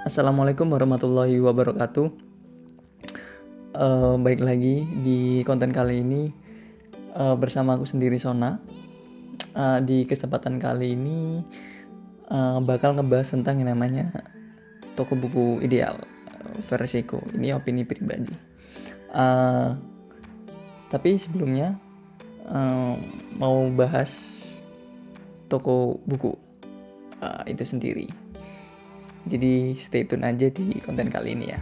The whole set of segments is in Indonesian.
Assalamualaikum warahmatullahi wabarakatuh. Baik lagi di konten kali ini bersama aku sendiri Sona. Di kesempatan kali ini bakal ngebahas tentang yang namanya toko buku ideal versiku. Ini opini pribadi. Tapi sebelumnya mau bahas toko buku itu sendiri. Jadi stay tune aja di konten kali ini ya.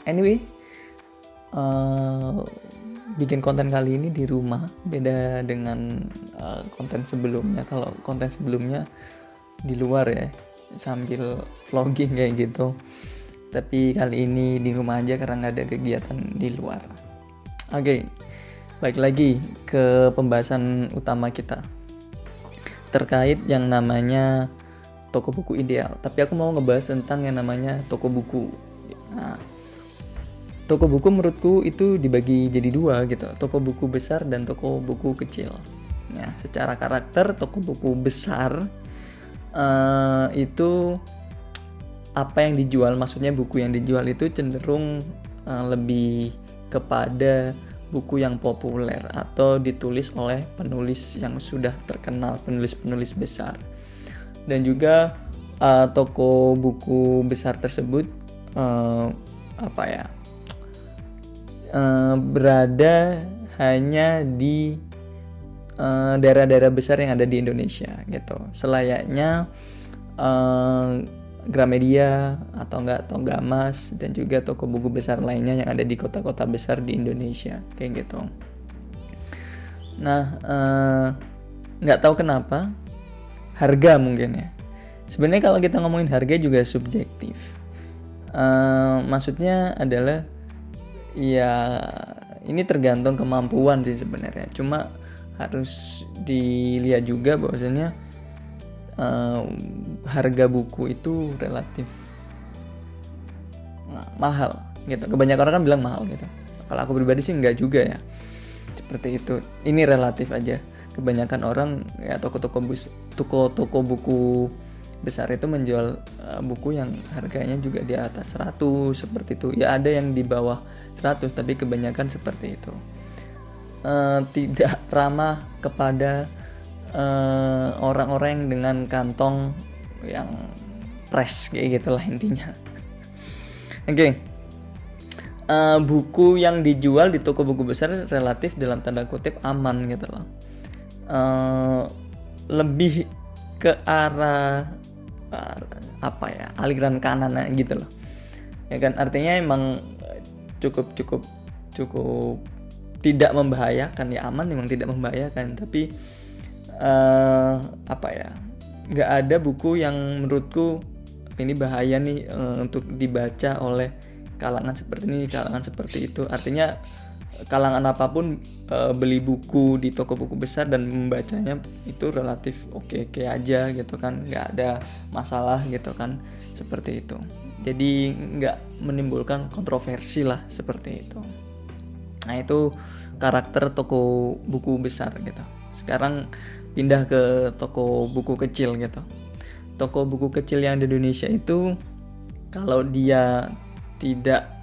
Anyway, bikin konten kali ini di rumah beda dengan konten sebelumnya. Kalau konten sebelumnya di luar ya, sambil vlogging kayak gitu. Tapi kali ini di rumah aja karena nggak ada kegiatan di luar. Balik lagi ke pembahasan utama kita terkait yang namanya toko buku ideal. Tapi aku mau ngebahas tentang yang namanya toko buku. Nah, toko buku menurutku itu dibagi jadi dua gitu. Toko buku besar dan toko buku kecil. Nah, secara karakter toko buku besar itu apa yang dijual, maksudnya buku yang dijual itu cenderung lebih kepada buku yang populer atau ditulis oleh penulis yang sudah terkenal, penulis-penulis besar. Dan juga toko buku besar tersebut berada hanya di daerah-daerah besar yang ada di Indonesia gitu. Selayaknya Gramedia atau enggak Togamas dan juga toko buku besar lainnya yang ada di kota-kota besar di Indonesia kayak gitu. Nah, nggak tahu kenapa harga mungkin ya. Sebenarnya kalau kita ngomongin harga juga subjektif. Maksudnya adalah ya ini tergantung kemampuan sih sebenarnya. Cuma harus dilihat juga bahwasanya harga buku itu relatif mahal gitu. Kebanyakan orang kan bilang mahal gitu. Kalau aku pribadi sih enggak juga ya. Seperti itu. Ini relatif aja. Kebanyakan orang ya toko-toko buku besar itu menjual buku yang harganya juga di atas 100 seperti itu. Ya ada yang di bawah 100 tapi kebanyakan seperti itu. Tidak ramah kepada orang-orang yang dengan kantong yang fresh kayak gitulah intinya. Buku yang dijual di toko buku besar relatif dalam tanda kutip aman gitu loh. Lebih ke arah aliran kanan gitu loh ya kan, artinya emang cukup tidak membahayakan ya, aman memang tidak membahayakan, tapi nggak ada buku yang menurutku ini bahaya nih untuk dibaca oleh kalangan seperti ini, kalangan seperti itu. Artinya kalangan apapun beli buku di toko buku besar dan membacanya itu relatif oke aja gitu kan, nggak ada masalah gitu kan, seperti itu. Jadi nggak menimbulkan kontroversi lah seperti itu. Nah itu karakter toko buku besar gitu. Sekarang pindah ke toko buku kecil gitu. Toko buku kecil yang di Indonesia itu kalau dia tidak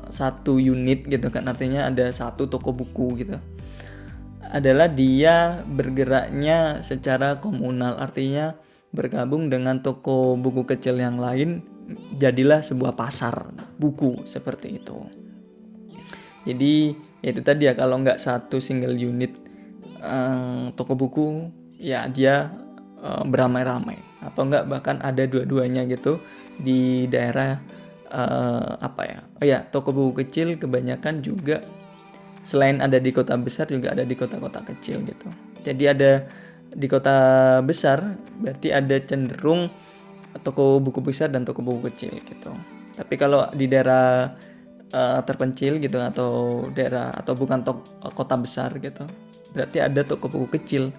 satu unit gitu kan, artinya ada satu toko buku gitu, adalah dia bergeraknya secara komunal, artinya bergabung dengan toko buku kecil yang lain, jadilah sebuah pasar buku seperti itu. Jadi itu tadi ya, kalau nggak satu single unit toko buku ya dia beramai-ramai, atau nggak bahkan ada dua-duanya gitu di daerah toko buku kecil kebanyakan juga selain ada di kota besar juga ada di kota-kota kecil gitu. Jadi ada di kota besar berarti ada cenderung toko buku besar dan toko buku kecil gitu. Tapi kalau di daerah terpencil gitu, atau daerah atau bukan kota besar gitu, berarti ada toko buku kecil.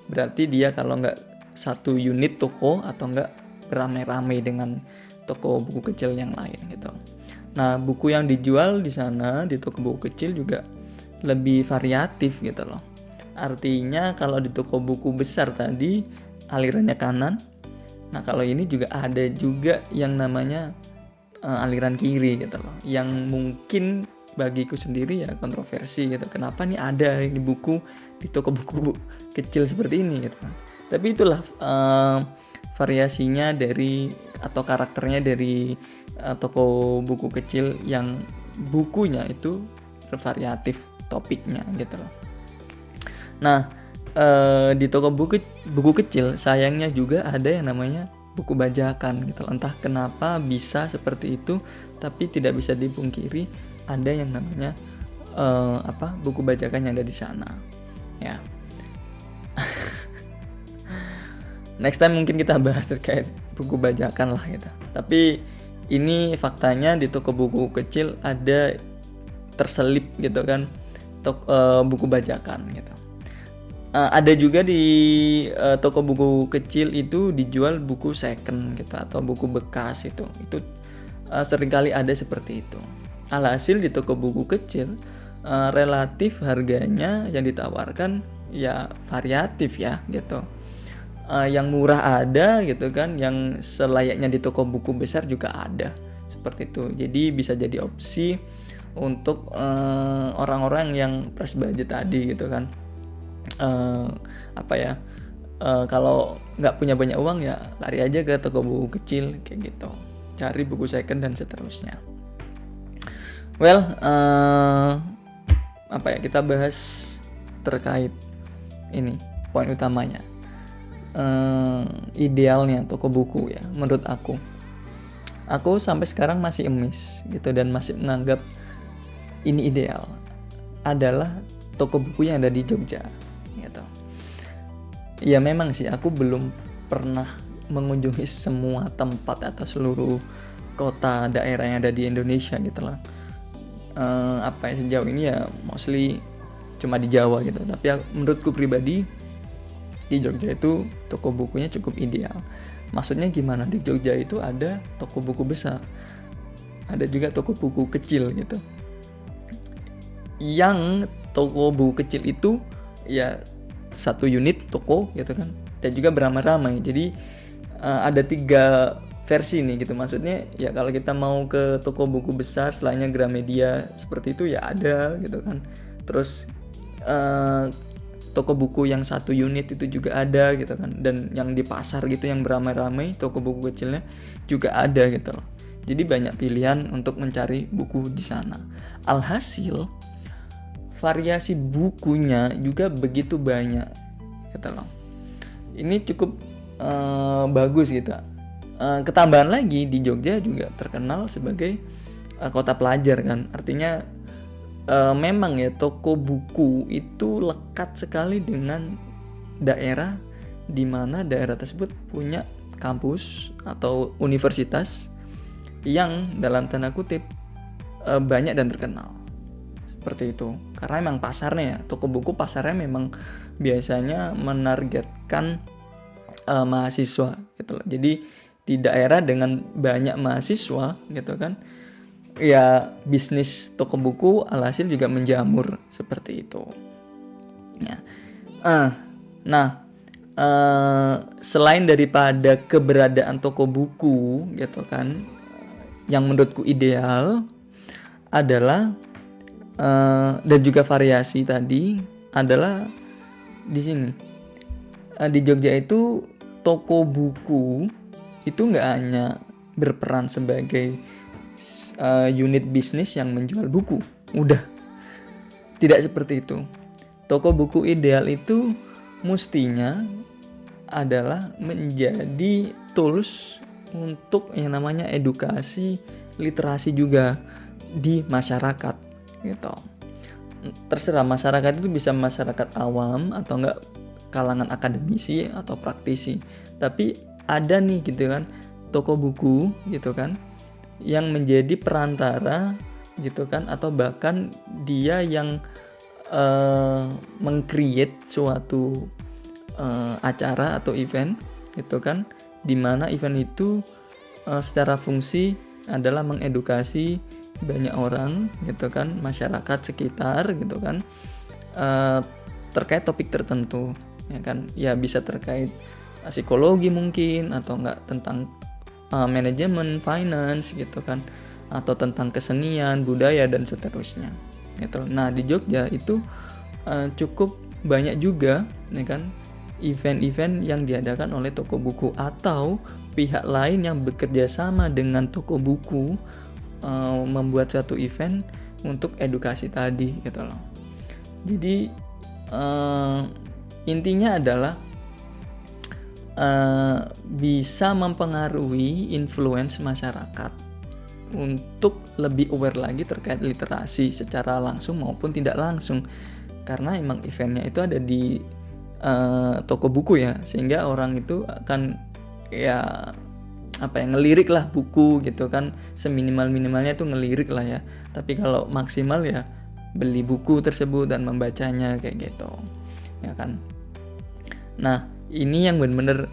Berarti dia kalau nggak satu unit toko atau nggak beramai-ramai dengan toko buku kecil yang lain gitu. Nah, buku yang dijual di sana di toko buku kecil juga lebih variatif gitu loh. Artinya kalau di toko buku besar tadi alirannya kanan. Nah, kalau ini juga ada juga yang namanya aliran kiri gitu loh. Yang mungkin bagiku sendiri ya kontroversi gitu. Kenapa nih ada di buku di toko buku kecil seperti ini gitu. Tapi itulah variasinya dari atau karakternya dari toko buku kecil yang bukunya itu bervariatif topiknya gitu loh. Nah, di toko buku kecil sayangnya juga ada yang namanya buku bajakan gitu loh. Entah kenapa bisa seperti itu, tapi tidak bisa dipungkiri ada yang namanya buku bajakan yang ada di sana ya. Next time mungkin kita bahas terkait buku bajakan lah gitu. Tapi ini faktanya di toko buku kecil ada terselip gitu kan buku bajakan gitu. Ada juga di toko buku kecil itu dijual buku second gitu atau buku bekas itu seringkali ada seperti itu. Alhasil di toko buku kecil relatif harganya yang ditawarkan ya variatif ya gitu. Yang murah ada gitu kan, yang selayaknya di toko buku besar juga ada seperti itu. Jadi bisa jadi opsi untuk orang-orang yang press budget tadi gitu kan. Kalau nggak punya banyak uang ya lari aja ke toko buku kecil kayak gitu, cari buku second dan seterusnya. Kita bahas terkait ini poin utamanya. Idealnya toko buku ya menurut aku sampai sekarang masih emis gitu dan masih menganggap ini ideal adalah toko buku yang ada di Jogja gitu. Ya memang sih aku belum pernah mengunjungi semua tempat atau seluruh kota daerah yang ada di Indonesia gitu lah. Sejauh ini ya mostly cuma di Jawa gitu. Tapi menurutku pribadi di Jogja itu toko bukunya cukup ideal. Maksudnya gimana? Di Jogja itu ada toko buku besar, ada juga toko buku kecil gitu. Yang toko buku kecil itu ya satu unit toko gitu kan, dan juga beramai-ramai. Jadi ada 3 versi nih gitu. Maksudnya ya kalau kita mau ke toko buku besar selainnya Gramedia seperti itu ya ada gitu kan. Terus toko buku yang satu unit itu juga ada gitu kan, dan yang di pasar gitu yang beramai-ramai toko buku kecilnya juga ada gitu loh. Jadi banyak pilihan untuk mencari buku di sana. Alhasil variasi bukunya juga begitu banyak gitu loh. Ini cukup bagus gitu. Ketambahan lagi di Jogja juga terkenal sebagai kota pelajar kan. Artinya memang ya toko buku itu lekat sekali dengan daerah di mana daerah tersebut punya kampus atau universitas yang dalam tanda kutip banyak dan terkenal seperti itu. Karena memang pasarnya ya, toko buku pasarnya memang biasanya menargetkan mahasiswa gitu loh. Jadi di daerah dengan banyak mahasiswa gitu kan, ya bisnis toko buku alhasil juga menjamur seperti itu ya. Selain daripada keberadaan toko buku gitu kan, yang menurutku ideal adalah dan juga variasi tadi adalah di sini di Jogja itu toko buku itu nggak hanya berperan sebagai unit bisnis yang menjual buku, udah tidak seperti itu. Toko buku ideal itu mestinya adalah menjadi tools untuk yang namanya edukasi literasi juga di masyarakat gitu. Terserah masyarakat itu bisa masyarakat awam atau enggak kalangan akademisi atau praktisi, tapi ada nih gitu kan toko buku gitu kan, yang menjadi perantara gitu kan, atau bahkan dia yang meng-create suatu acara atau event gitu kan, dimana event itu secara fungsi adalah mengedukasi banyak orang gitu kan, masyarakat sekitar gitu kan, terkait topik tertentu ya kan, ya bisa terkait psikologi mungkin, atau enggak tentang manajemen, finance gitu kan, atau tentang kesenian, budaya dan seterusnya gitu. Nah di Jogja itu cukup banyak juga ya kan event-event yang diadakan oleh toko buku atau pihak lain yang bekerja sama dengan toko buku membuat suatu event untuk edukasi tadi gitu loh. Jadi intinya adalah bisa mempengaruhi influence masyarakat untuk lebih aware lagi terkait literasi secara langsung maupun tidak langsung, karena emang eventnya itu ada di toko buku ya, sehingga orang itu akan ya ngelirik lah buku gitu kan, seminimal-minimalnya tuh ngelirik lah ya, tapi kalau maksimal ya beli buku tersebut dan membacanya kayak gitu ya kan. Nah ini yang benar-benar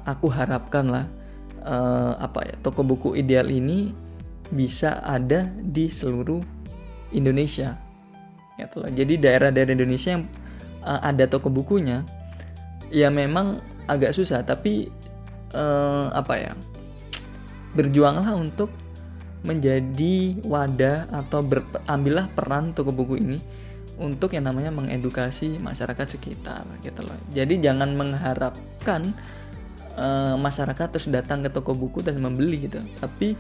aku harapkan lah, toko buku ideal ini bisa ada di seluruh Indonesia gitu loh. Jadi daerah-daerah Indonesia yang ada toko bukunya ya memang agak susah, tapi berjuanglah untuk menjadi wadah atau ambillah peran toko buku ini untuk yang namanya mengedukasi masyarakat sekitar gitu loh. Jadi jangan mengharapkan masyarakat terus datang ke toko buku dan membeli gitu, tapi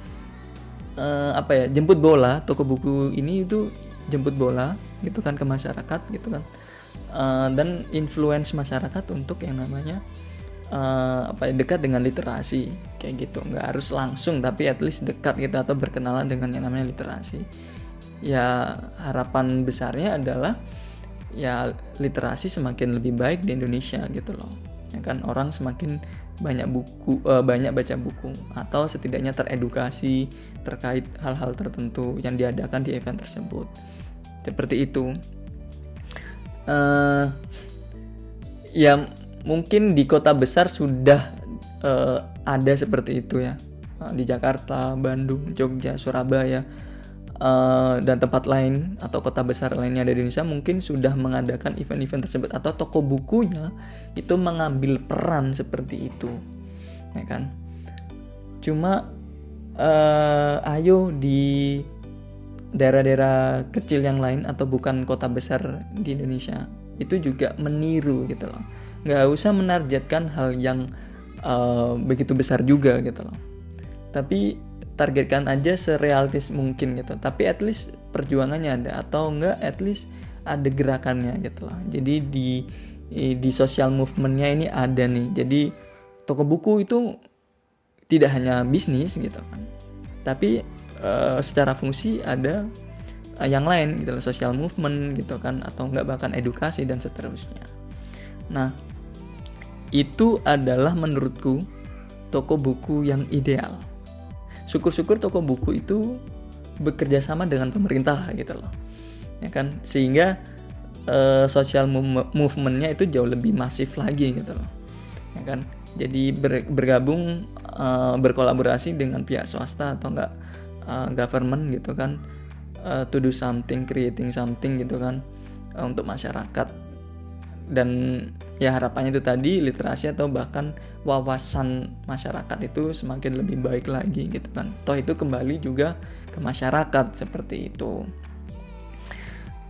jemput bola, toko buku ini itu jemput bola gitu kan ke masyarakat gitu kan, dan influence masyarakat untuk yang namanya dekat dengan literasi kayak gitu. Nggak harus langsung, tapi at least dekat gitu atau berkenalan dengan yang namanya literasi. Ya harapan besarnya adalah ya literasi semakin lebih baik di Indonesia gitu loh ya kan, orang semakin banyak baca buku atau setidaknya teredukasi terkait hal-hal tertentu yang diadakan di event tersebut, seperti itu. Ya mungkin di kota besar sudah ada seperti itu ya, di Jakarta, Bandung, Jogja, Surabaya, dan tempat lain atau kota besar lainnya di Indonesia mungkin sudah mengadakan event-event tersebut, atau toko bukunya itu mengambil peran seperti itu ya kan. Cuma ayo di daerah-daerah kecil yang lain atau bukan kota besar di Indonesia itu juga meniru gitu loh. Nggak usah menargetkan hal yang begitu besar juga gitu loh, tapi targetkan aja serealistis mungkin gitu, tapi at least perjuangannya ada, atau enggak at least ada gerakannya gitu loh. Jadi di social movementnya ini ada nih. Jadi toko buku itu tidak hanya bisnis gitu kan, tapi secara fungsi ada yang lain gitu loh, social movement gitu kan, atau enggak bahkan edukasi dan seterusnya. Nah itu adalah menurutku toko buku yang ideal. Syukur-syukur toko buku itu bekerja sama dengan pemerintah gitu loh ya kan, sehingga social movementnya itu jauh lebih masif lagi gitu loh ya kan. Jadi bergabung, berkolaborasi dengan pihak swasta atau enggak government gitu kan, to do something, creating something gitu kan, untuk masyarakat. Dan ya harapannya itu tadi literasi atau bahkan wawasan masyarakat itu semakin lebih baik lagi gitu kan. Toh itu kembali juga ke masyarakat seperti itu.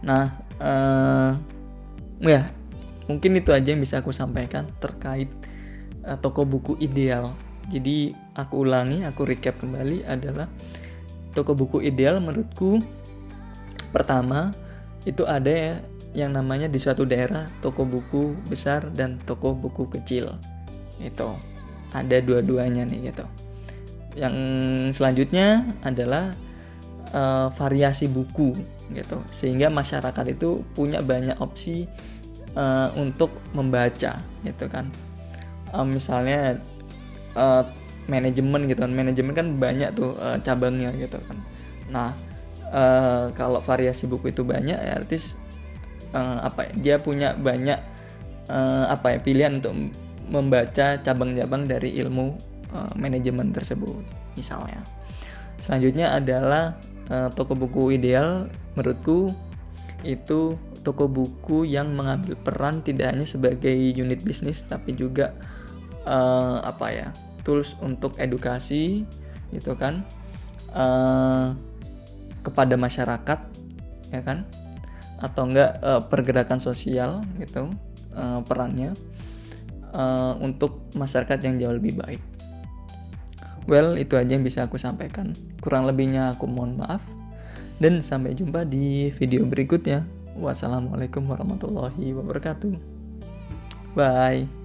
Nah ya mungkin itu aja yang bisa aku sampaikan terkait toko buku ideal. Jadi aku ulangi, aku recap kembali adalah toko buku ideal menurutku pertama itu ada ya yang namanya di suatu daerah toko buku besar dan toko buku kecil. Itu ada dua-duanya nih gitu. Yang selanjutnya adalah variasi buku gitu, sehingga masyarakat itu punya banyak opsi untuk membaca gitu kan. Misalnya manajemen gitu kan. Manajemen kan banyak tuh cabangnya gitu kan. Nah, kalau variasi buku itu banyak ya artis dia punya banyak pilihan untuk membaca cabang-cabang dari ilmu manajemen tersebut misalnya. Selanjutnya adalah toko buku ideal menurutku itu toko buku yang mengambil peran tidak hanya sebagai unit bisnis tapi juga tools untuk edukasi gitu kan, kepada masyarakat ya kan, atau enggak pergerakan sosial gitu, perannya untuk masyarakat yang jauh lebih baik. Well, itu aja yang bisa aku sampaikan. Kurang lebihnya aku mohon maaf. Dan sampai jumpa di video berikutnya. Wassalamualaikum warahmatullahi wabarakatuh. Bye.